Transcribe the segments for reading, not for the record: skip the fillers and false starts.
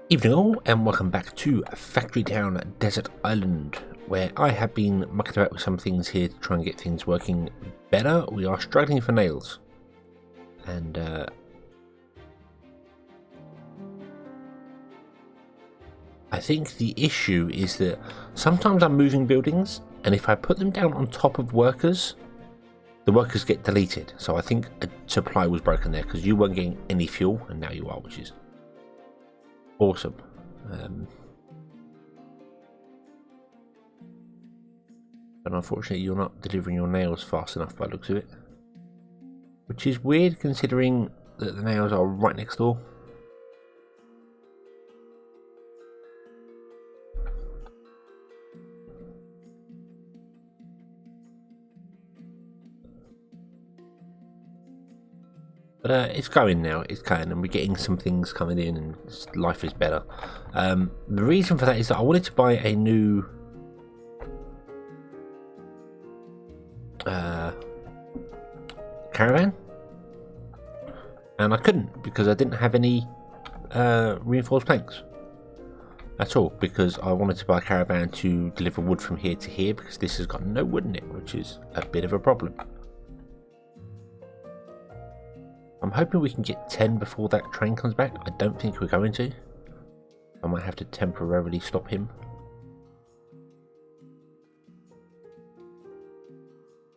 Evening all, and welcome back to Factory Town Desert Island, where I have been mucking about with some things here to try and get things working better. We are struggling for nails, and I think the issue is that sometimes I'm moving buildings, and if I put them down on top of workers, the workers get deleted. So I think a supply was broken there because you weren't getting any fuel, and now you are, which is awesome. But unfortunately you're not delivering your nails fast enough by the looks of it, which is weird considering that the nails are right next door. But it's going now, it's going, and we're getting some things coming in and life is better. The reason for that is that I wanted to buy a new caravan, and I couldn't because I didn't have any reinforced planks at all, because I wanted to buy a caravan to deliver wood from here to here, because this has got no wood in it, which is a bit of a problem. I'm hoping we can get 10 before that train comes back. I don't think we're going to. I might have to temporarily stop him.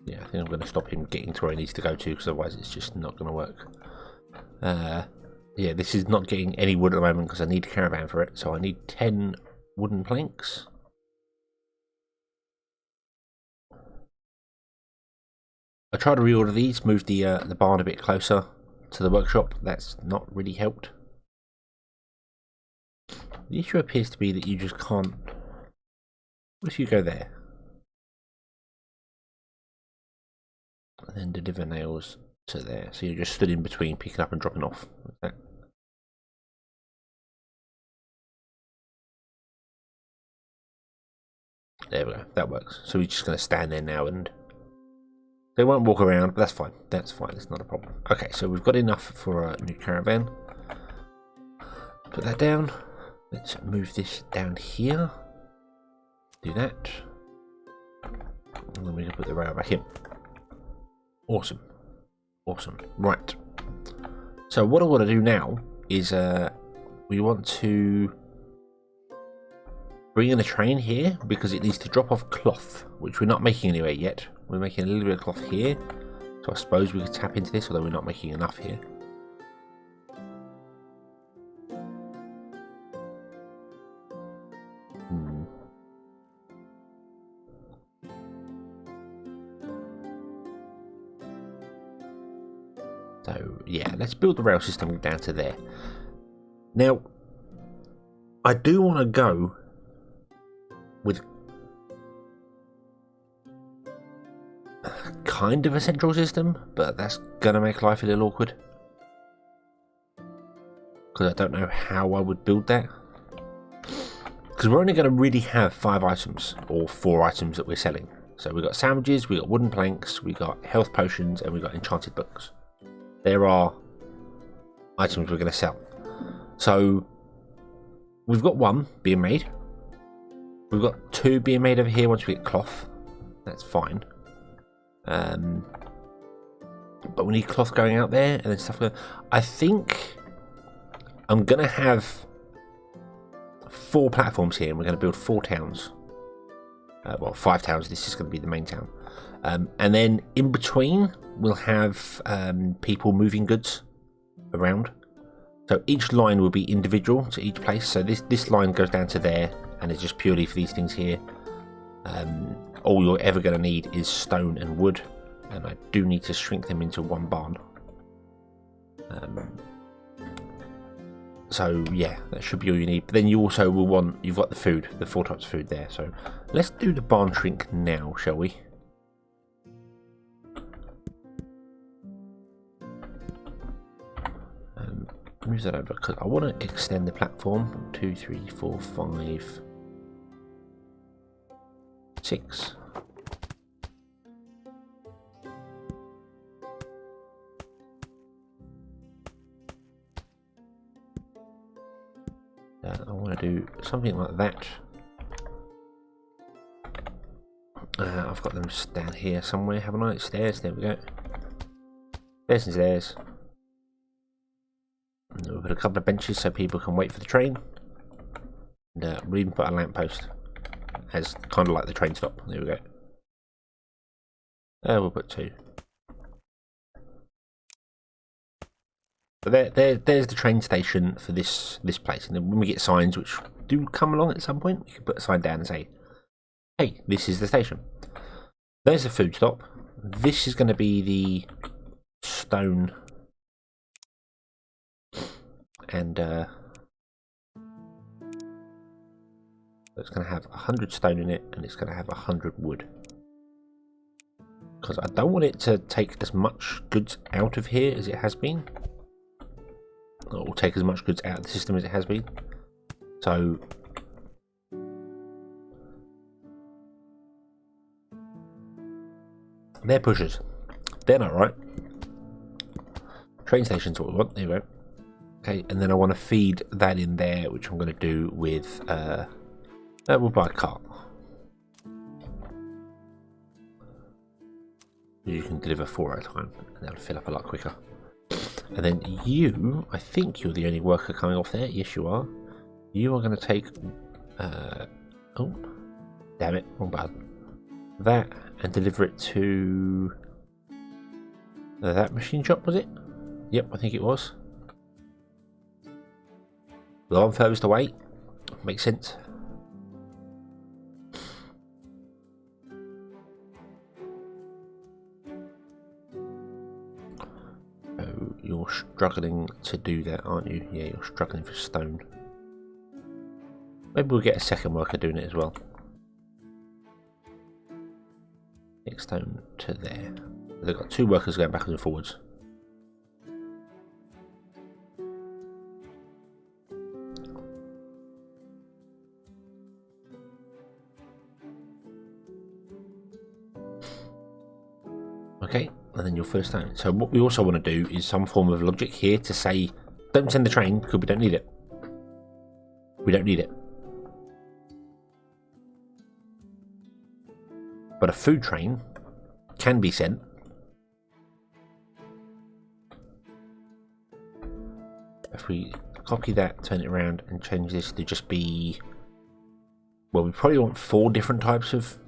Yeah, I think I'm going to stop him getting to where he needs to go to, because otherwise it's just not going to work. Yeah, this is not getting any wood at the moment because I need a caravan for it. So I need 10 wooden planks. I tried to reorder these, move the barn a bit closer to the workshop. That's not really helped. The issue appears to be that you just can't. What if you go there and then deliver nails to there? So you're just stood in between picking up and dropping off. Like that. There we go, that works. So we're just going to stand there now, and they won't walk around, but that's fine. That's fine, it's not a problem. Okay, so we've got enough for a new caravan. Put that down. Let's move this down here. Do that. And then we can put the rail back in. Awesome. Awesome. Right. So what I want to do now is we want to bring in a train here because it needs to drop off cloth, which we're not making anywhere yet. We're making a little bit of cloth here, so I suppose we could tap into this, although we're not making enough here. So yeah, let's build the rail system down to there. Now, I do want to go with kind of a central system, but that's gonna make life a little awkward because I don't know how I would build that, because we're only going to really have 5 items or 4 items that we're selling. So we've got sandwiches, we've got wooden planks, we've got health potions, and we've got enchanted books. There are items we're going to sell. So we've got 1 being made. We've got 2 being made over here once we get cloth. That's fine. But we need cloth going out there and then stuff. I think I'm going to have 4 platforms here, and we're going to build 4 towns. Well, 5 towns. This is going to be the main town. And then in between, we'll have people moving goods around. So each line will be individual to each place. So this line goes down to there, and it's just purely for these things here. All you're ever going to need is stone and wood, and I do need to shrink them into 1 barn. So yeah, that should be all you need. But then you also will want, you've got the food, the 4 types of food there. So let's do the barn shrink now, shall we? Move that over because I want to extend the platform. 2, 3, 4, 5, 6. I want to do something like that. I've got them down here somewhere, haven't I? Stairs, there we go. Stairs and stairs. And we'll put a couple of benches so people can wait for the train. And we'll even put a lamppost as kind of like the train stop. There we go. We'll put 2. But there's the train station for this place. And then when we get signs, which do come along at some point, we can put a sign down and say, hey, this is the station. There's the food stop. This is going to be the stone. And it's going to have 100 stone in it, and it's going to have 100 wood. Because I don't want it to take as much goods out of here as it has been. Or take as much goods out of the system as it has been. So they're pushers. They're not right. Train station's what we want. There we go. Okay, and then I want to feed that in there, which I'm going to do with we'll buy a cart. You can deliver 4 at a time, and that'll fill up a lot quicker. And then you, I think you're the only worker coming off there. Yes, you are. You are going to take oh, damn it, wrong button. That and deliver it to that machine shop, was it? Yep, I think it was. The one furthest away. Makes sense. Oh, you're struggling to do that, aren't you? Yeah, you're struggling for stone. Maybe we'll get a second worker doing it as well. Take stone to there. They've got 2 workers going backwards and forwards. Okay, and then your first stone. So what we also want to do is some form of logic here to say, don't send the train because we don't need it. We don't need it. But a food train can be sent. If we copy that, turn it around and change this to just be, well, we probably want 4 different types of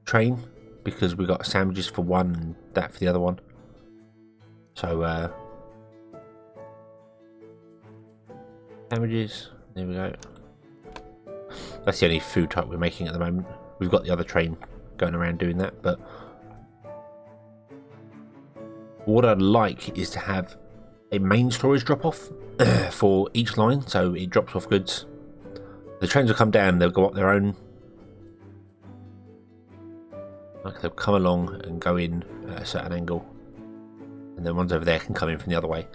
train because we got sandwiches for one and that for the other one. So sandwiches, there we go. That's the only food type we're making at the moment. We've got the other train going around doing that, but what I'd like is to have a main storage drop off for each line, so it drops off goods. The trains will come down, they'll go up their own, like they'll come along and go in at a certain angle, and then ones over there can come in from the other way,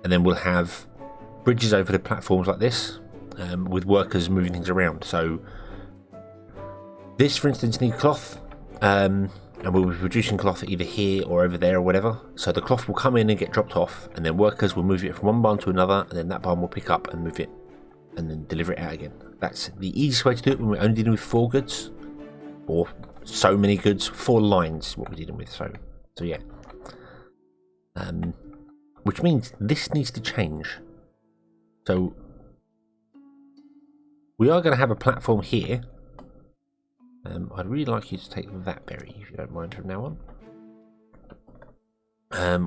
and then we'll have bridges over the platforms like this, with workers moving things around. So this, for instance, needs cloth, and we'll be producing cloth either here or over there or whatever. So the cloth will come in and get dropped off, and then workers will move it from one barn to another, and then that barn will pick up and move it and then deliver it out again. That's the easiest way to do it when we're only dealing with 4 goods, or so many goods. 4 lines is what we're dealing with. So yeah. Which means this needs to change. So we are going to have a platform here. I'd really like you to take that berry, if you don't mind, from now on.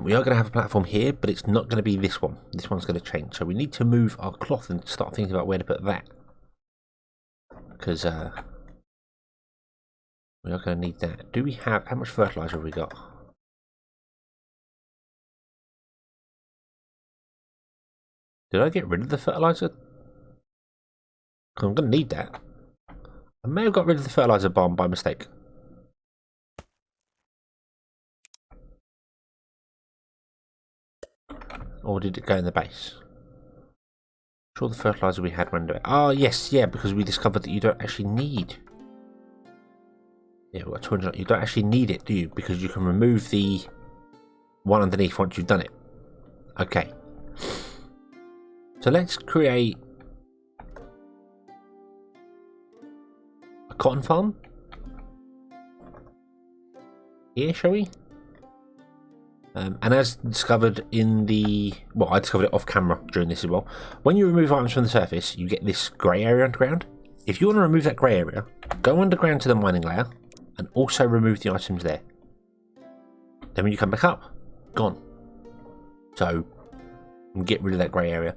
We are going to have a platform here, but it's not going to be this one. This one's going to change. So we need to move our cloth and start thinking about where to put that. Because we are going to need that. Do we have... how much fertilizer have we got? Did I get rid of the fertilizer? I'm going to need that. I may have got rid of the fertilizer bomb by mistake. Or did it go in the base? I'm sure the fertilizer we had went away. Oh, yes, yeah, because we discovered that you don't actually need... yeah, we've got 200. You don't actually need it, do you? Because you can remove the one underneath once you've done it. Okay. So let's create cotton farm. Here, shall we? And as discovered in the... Well, I discovered it off camera during this as well. When you remove items from the surface, you get this grey area underground. If you want to remove that grey area, go underground to the mining layer and also remove the items there. Then when you come back up, gone. So, get rid of that grey area.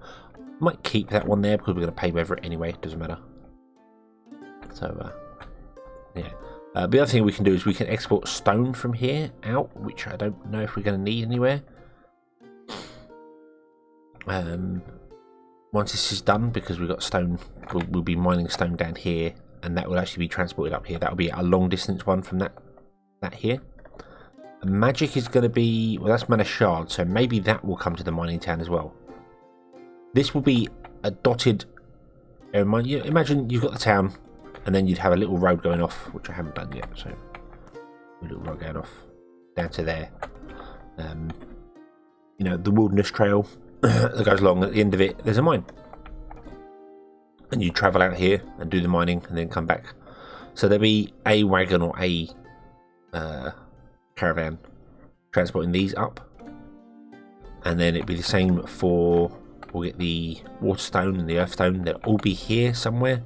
Might keep that one there because we're going to pave over it anyway. It doesn't matter. So, yeah. The other thing we can do is we can export stone from here out, which I don't know if we're going to need anywhere. Once this is done, because we've got stone, we'll be mining stone down here, and that will actually be transported up here. That will be a long distance one from that here. Magic is going to be, well, that's mana shard, so maybe that will come to the mining town as well. This will be a dotted. Imagine you've got the town. And then you'd have a little road going off, which I haven't done yet. So, a little road going off down to there. You know, the wilderness trail that goes along. At the end of it, there's a mine, and you travel out here and do the mining, and then come back. So there'll be a wagon or a caravan transporting these up, and then it'll be the same for. We'll get the water stone and the earth stone. They'll all be here somewhere.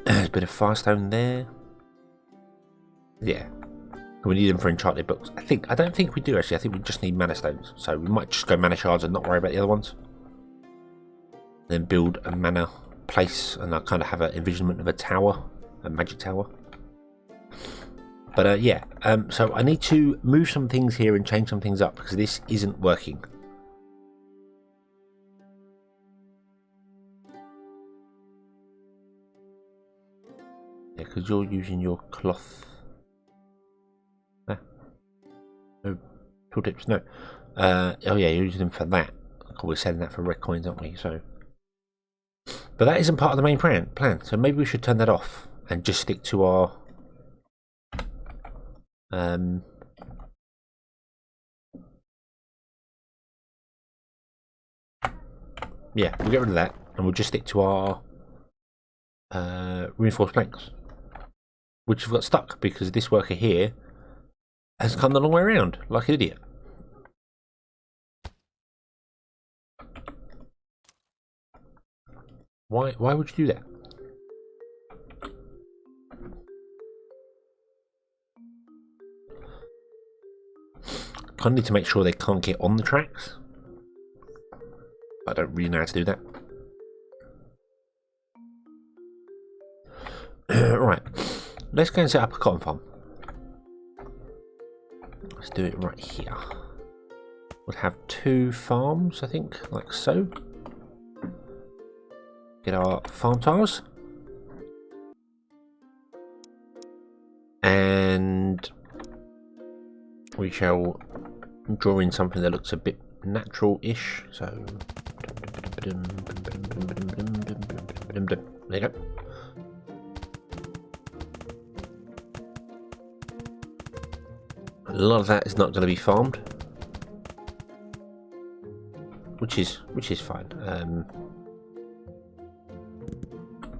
There's a bit of firestone there. Yeah, we need them for enchanted books. I don't think we do actually. I think we just need mana stones. So we might just go mana shards and not worry about the other ones. Then build a mana place, and I kind of have an envisionment of a tower, a magic tower. But yeah, so I need to move some things here and change some things up because this isn't working. Yeah, because you're using your cloth. No tooltips, no. Oh yeah, you're using them for that. We're selling that for red coins, aren't we? So, but that isn't part of the main plan. So maybe we should turn that off and just stick to our. Yeah, we'll get rid of that and we'll just stick to our reinforced planks, which have got stuck because this worker here has come the long way around like an idiot. Why would you do that? Kind of need to make sure they can't get on the tracks. I don't really know how to do that. Right, let's go and set up a cotton farm. Let's do it right here. We'll have 2 farms, I think, like so. Get our farm tiles. And we shall draw in something that looks a bit natural-ish. So, there you go. A lot of that is not going to be farmed, which is fine.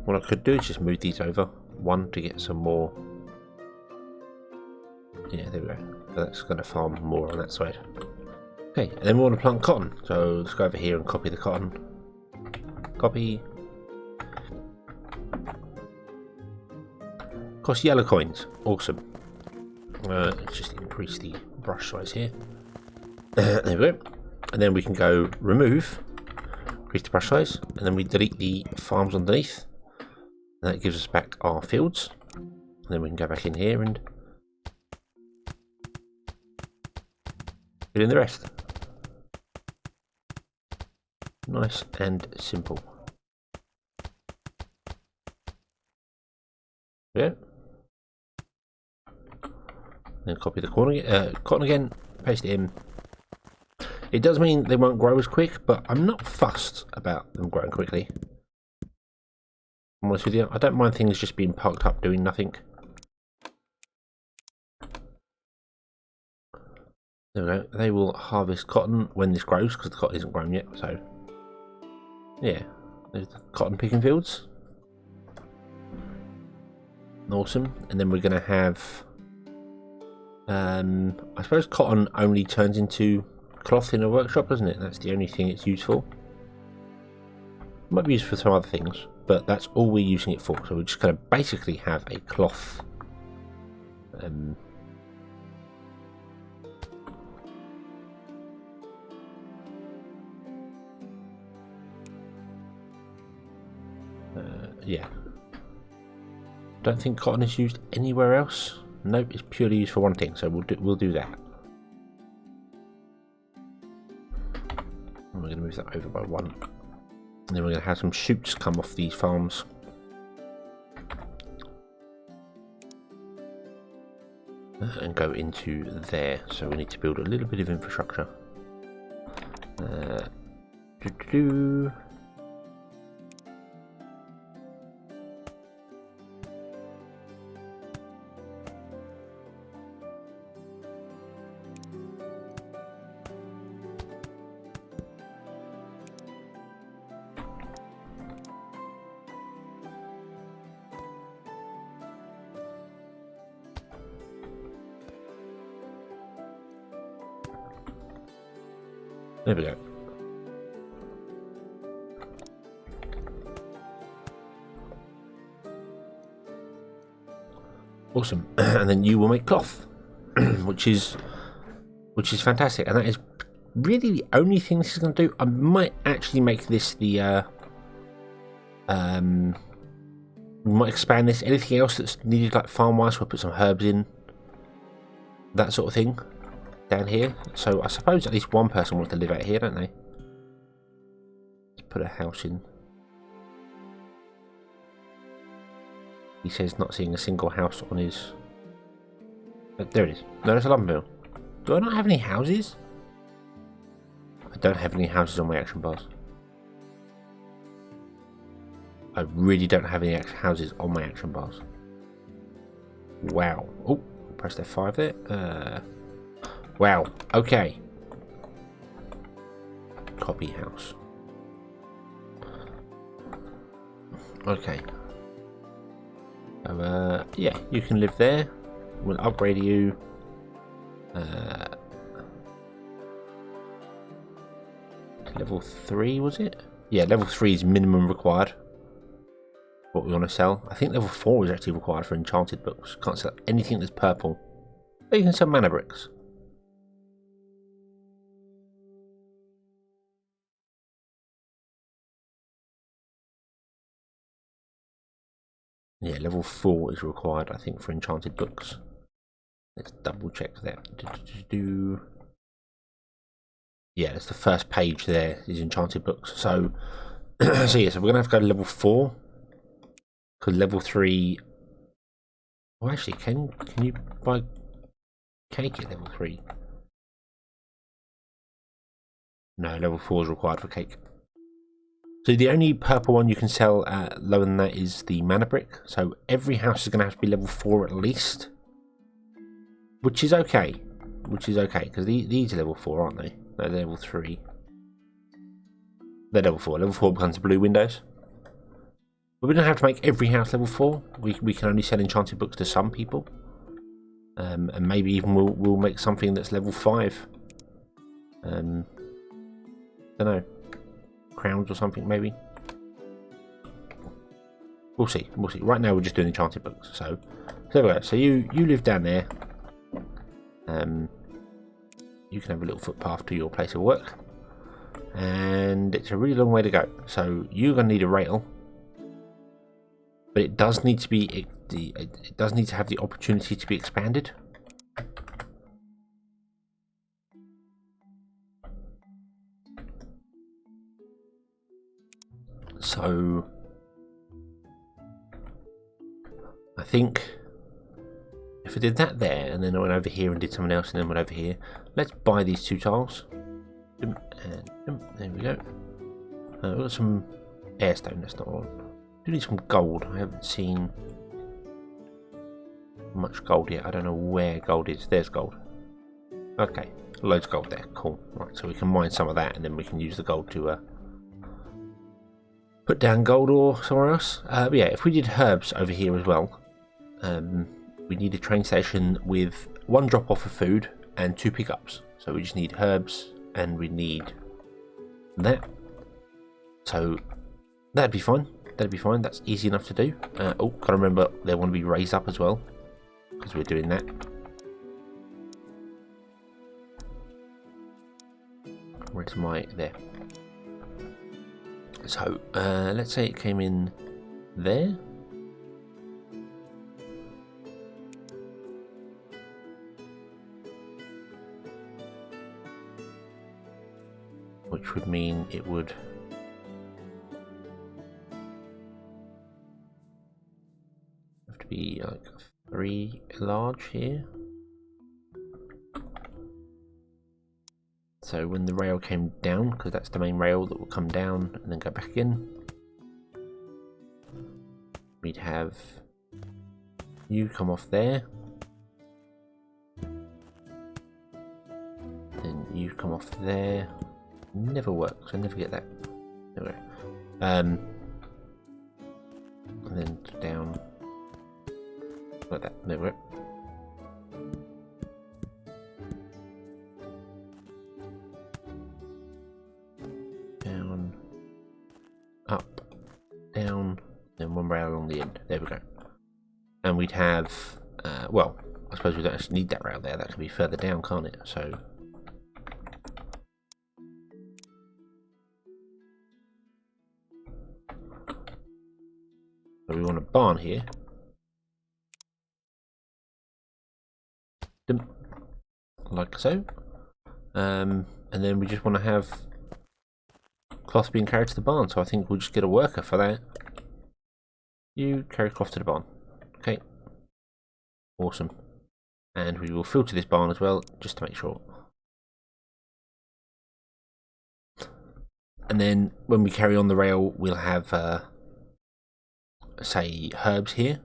What I could do is just move these over one to get some more. Yeah, there we go. So that's going to farm more on that side. Okay, and then we want to plant cotton. So let's go over here and copy the cotton. Copy. Cost yellow coins. Awesome. Let's just increase the brush size here. There we go. And then we can go remove, increase the brush size, and then we delete the farms underneath. And that gives us back our fields. And then we can go back in here and fill in the rest. Nice and simple. Yeah. Then copy the cotton again, paste it in. It does mean they won't grow as quick, but I'm not fussed about them growing quickly. I'm honest with you, I don't mind things just being parked up doing nothing. There we go. They will harvest cotton when this grows, because the cotton isn't grown yet, so. Yeah, there's the cotton picking fields. Awesome. And then we're going to have, I suppose cotton only turns into cloth in a workshop, doesn't it? That's the only thing it's used for. It might be used for some other things, but that's all we're using it for. So we're just going to basically have a cloth. Yeah. Don't think cotton is used anywhere else. Nope, it's purely used for one thing. So we'll do that. And we're going to move that over by one. And then we're going to have some chutes come off these farms. And go into there. So we need to build a little bit of infrastructure. There we go. Awesome. And then you will make cloth, which is fantastic. And that is really the only thing this is going to do. I might actually make this the we might expand this. Anything else that's needed, like farm-wise, we'll put some herbs in, that sort of thing. Down here, so I suppose at least one person wants to live out here, don't they? Let's put a house in. He says not seeing a single house on his. But there it is. No, there's a lumber mill. Do I not have any houses? I don't have any houses on my action bars. I really don't have any houses on my action bars. Wow. Oh, pressed F5 there. Wow, okay. Copy house. Okay. So, yeah, you can live there. We'll upgrade you. To level 3, was it? Yeah, level 3 is minimum required. What we want to sell. I think level 4 is actually required for enchanted books. Can't sell anything that's purple. But you can sell mana bricks. Yeah, level 4 is required, I think, for enchanted books. Let's double check that. Yeah, that's the first page there, is enchanted books. So, so yeah, so we're going to have to go to level 4. Because level 3... Well, actually, can you buy cake at level 3? No, level 4 is required for cake. So the only purple one you can sell lower than that is the mana brick. So every house is going to have to be level 4 at least. Which is okay. Because these are level 4, aren't they? No, they're level 3. They're level 4. Level 4 becomes the blue windows. But we don't have to make every house level 4. We can only sell enchanted books to some people. And maybe even we'll make something that's level 5. Don't know. Crowns or something, maybe. We'll see. Right now we're just doing enchanted books. So there we go. So you live down there. You can have a little footpath to your place of work, and it's a really long way to go. So you're going to need a rail, but it does need to be it does need to have the opportunity to be expanded. So I think if I did that there, and then I went over here and did something else, and then went over here, let's buy these 2 tiles. And there we go. We've got some airstone, that's not on. Do need some gold. I haven't seen much gold yet. I don't know where gold is. There's gold. Okay, loads of gold there. Cool. Right, so we can mine some of that, and then we can use the gold to put down gold ore somewhere else. But yeah, if we did herbs over here as well, we need a train station with 1 drop off of food and 2 pickups. So we just need herbs and we need that. So that'd be fine. That'd be fine. That's easy enough to do. Oh, gotta remember they want to be raised up as well because we're doing that. Where's my there? So let's say it came in there. Which would mean it would have to be like 3 large here. So when the rail came down, because that's the main rail that will come down and then go back in, we'd have you come off there, then you come off there. Never works. I never get that. There we go. And then down like that. There we go. Down, up, down, then 1 rail along the end. There we go. And we'd have, well, I suppose we don't actually need that rail there. That can be further down, can't it? So. So we want a barn here. Like so. And then we just want to have cloth being carried to the barn. So I think we'll just get a worker for that. You carry cloth to the barn. Okay. Awesome. And we will filter this barn as well, just to make sure. And then when we carry on the rail, we'll have say herbs here,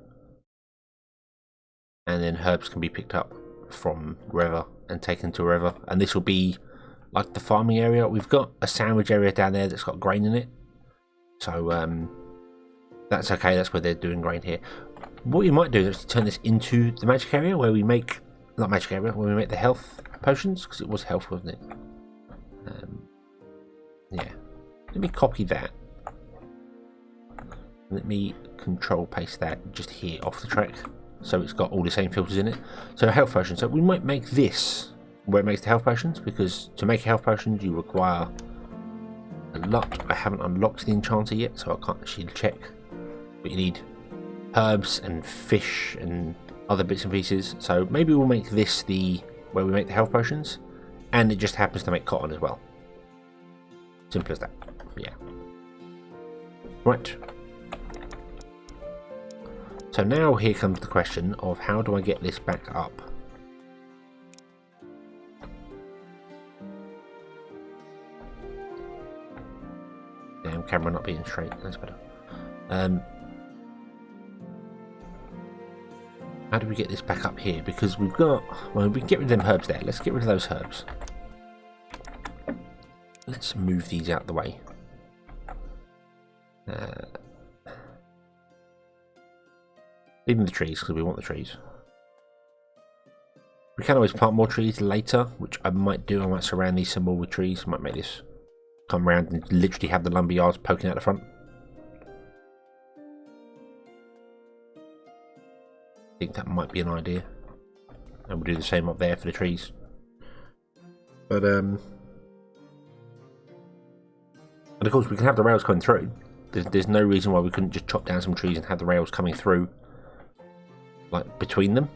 and then herbs can be picked up from wherever and taken to wherever, and this will be like the farming area. We've got a sandwich area down there that's got grain in it, so that's okay. That's where they're doing grain here. What you might do is turn this into the magic area where we make, not magic area, where we make the health potions, because it was health, wasn't it? Yeah, let me copy that. Let me control paste that just here off the track, so it's got all the same filters in it. So health potions. So we might make this where it makes the health potions, because to make health potions you require a lot. I haven't unlocked the enchanter yet, so I can't actually check. But you need herbs and fish and other bits and pieces. So maybe we'll make this the where we make the health potions, and it just happens to make cotton as well. Simple as that. Yeah. Right. So now here comes the question of how do I get this back up? Damn, camera not being straight. That's better. How do we get this back up here? Because we've got, well, we can get rid of them herbs there. Let's get rid of those herbs. Let's move these out the way. Leaving the trees because we want the trees. We can always plant more trees later, which I might do. I might surround these some more with trees. I might make this come around and literally have the lumber yards poking out the front. I think that might be an idea. And we'll do the same up there for the trees. But and of course we can have the rails coming through. There's no reason why we couldn't just chop down some trees and have the rails coming through, like between them.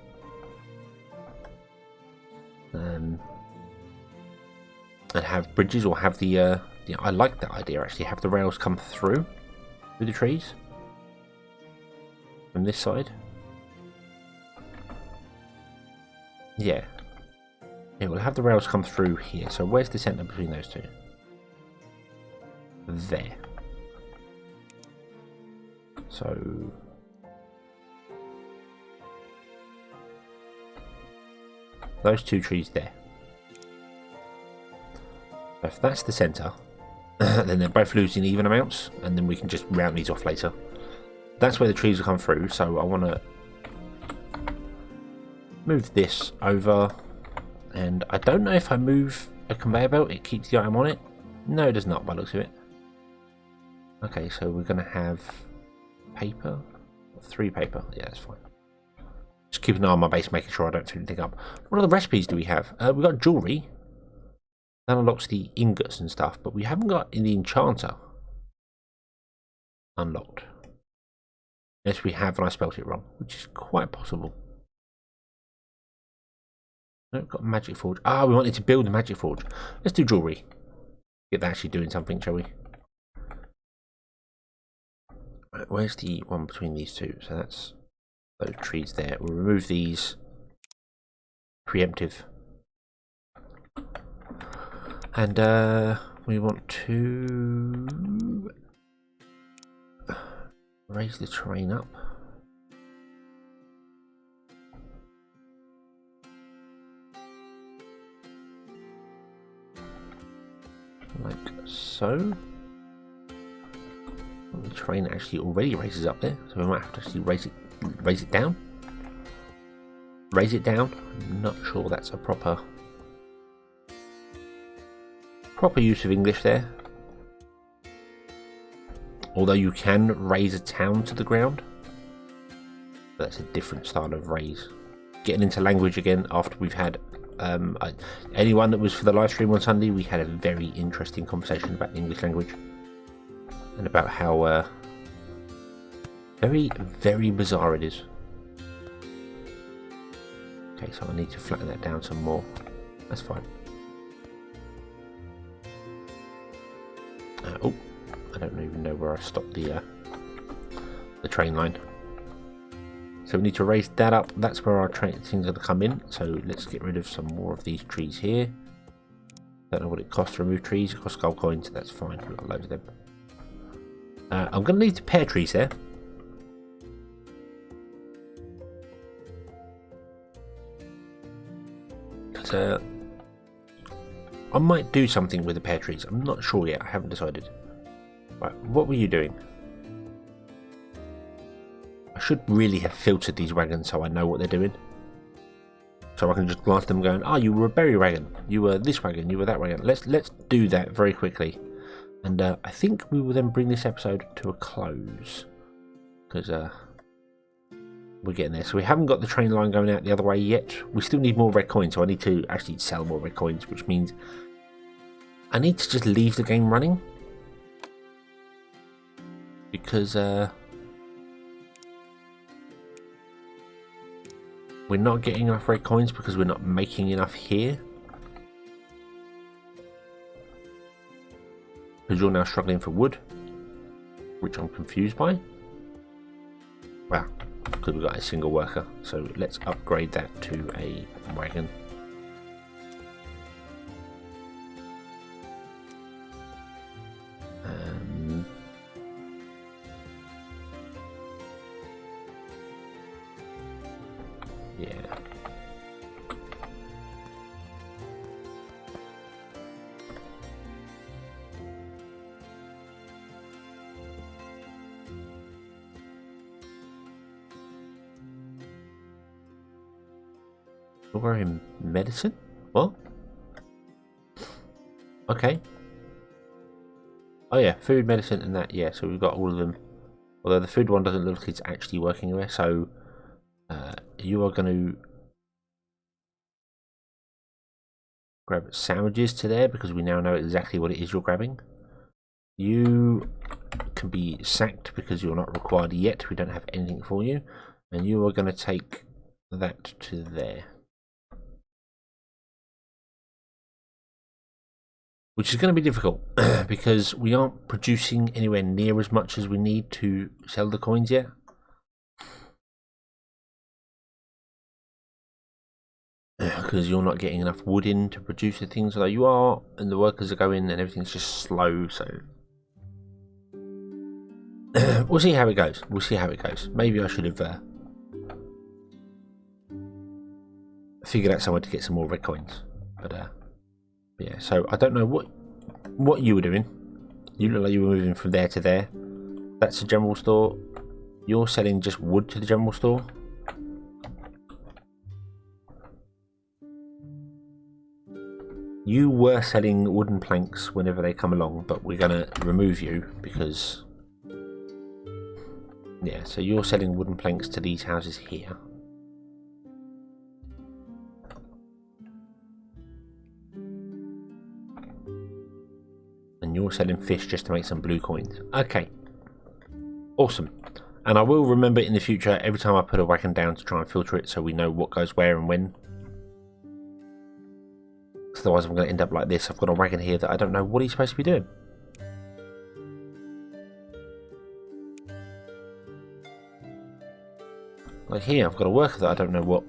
And have bridges, or have the I like that idea actually, have the rails come through with the trees from this side. Yeah, we'll have the rails come through here. So where's the centre between those two? There. So those two trees there. So if that's the centre, then they're both losing even amounts, and then we can just round these off later. That's where the trees will come through, so I want to move this over, and I don't know if I move a conveyor belt it keeps the item on it. No, it does not by the looks of it. Okay, so we're going to have paper, 3 paper, yeah, that's fine. Just keep an eye on my base, making sure I don't fill anything up. What other recipes do we have? We've got jewellery. That unlocks the ingots and stuff, but we haven't got the enchanter unlocked. Yes, we have, and I spelt it wrong, which is quite possible. No, we've got magic forge. Ah, we wanted to build a magic forge. Let's do jewellery. Get that actually doing something, shall we? Right, where's the one between these two? So that's those trees there. We'll remove these. Preemptive. And we want to raise the terrain up. Like so. Well, the terrain actually already raises up there, so we might have to actually raise it down. Raise it down. I'm not sure that's a proper use of English there. Although you can raise a town to the ground, but that's a different style of raise. Getting into language again after we've had anyone that was for the live stream on Sunday, we had a very interesting conversation about the English language and about how very, very bizarre it is. Okay, so I need to flatten that down some more. That's fine. Oh, I don't even know where I stopped the train line. So we need to raise that up. That's where our train things are going to come in. So let's get rid of some more of these trees here. Don't know what it costs to remove trees. It costs gold coins. That's fine. We've got loads of them. I'm going to need the pear trees there. But, I might do something with the pear trees. I'm not sure yet. I haven't decided. Right, what were you doing? I should really have filtered these wagons so I know what they're doing. So I can just glance at them going, you were a berry wagon. You were this wagon. You were that wagon. Let's do that very quickly. And I think we will then bring this episode to a close. Because we're getting there. So we haven't got the train line going out the other way yet. We still need more red coins. So I need to actually sell more red coins. Which means I need to just leave the game running. Because we're not getting enough red coins because we're not making enough here. Because you're now struggling for wood, which I'm confused by. Wow, because we've got a single worker. So let's upgrade that to a wagon. Yeah. We're in medicine? What? Okay. Oh yeah, food, medicine and that, yeah, so we've got all of them. Although the food one doesn't look like it's actually working anywhere, so you are going to grab sandwiches to there because we now know exactly what it is you're grabbing. You can be sacked because you're not required yet. We don't have anything for you. And you are going to take that to there. Which is going to be difficult because we aren't producing anywhere near as much as we need to sell the coins yet. Because you're not getting enough wood in to produce the things, although you are, and the workers are going and everything's just slow, so we'll see how it goes. We'll see how it goes. Maybe I should have figured out somewhere to get some more red coins. But yeah, so I don't know what you were doing. You look like you were moving from there to there. That's a general store. You're selling just wood to the general store. You were selling wooden planks whenever they come along, but we're going to remove you because... Yeah, so you're selling wooden planks to these houses here. And you're selling fish just to make some blue coins. Okay. Awesome. And I will remember in the future, every time I put a wagon down, to try and filter it so we know what goes where and when. Otherwise I'm going to end up like this. I've got a wagon here that I don't know what he's supposed to be doing. Like here, I've got a worker that I don't know what.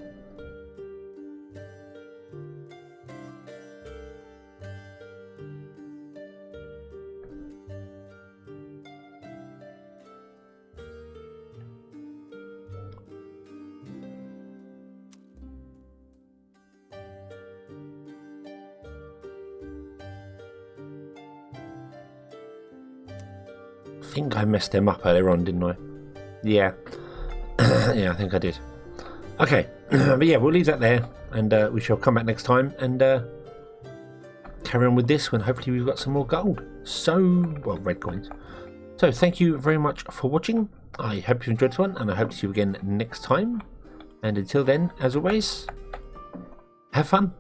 I think I messed them up earlier on, didn't I? Yeah. Yeah, I think I did. Okay, but yeah, we'll leave that there, and we shall come back next time and carry on with this when hopefully we've got some more gold. So, well, red coins. So, thank you very much for watching. I hope you enjoyed this one, and I hope to see you again next time. And until then, as always, have fun.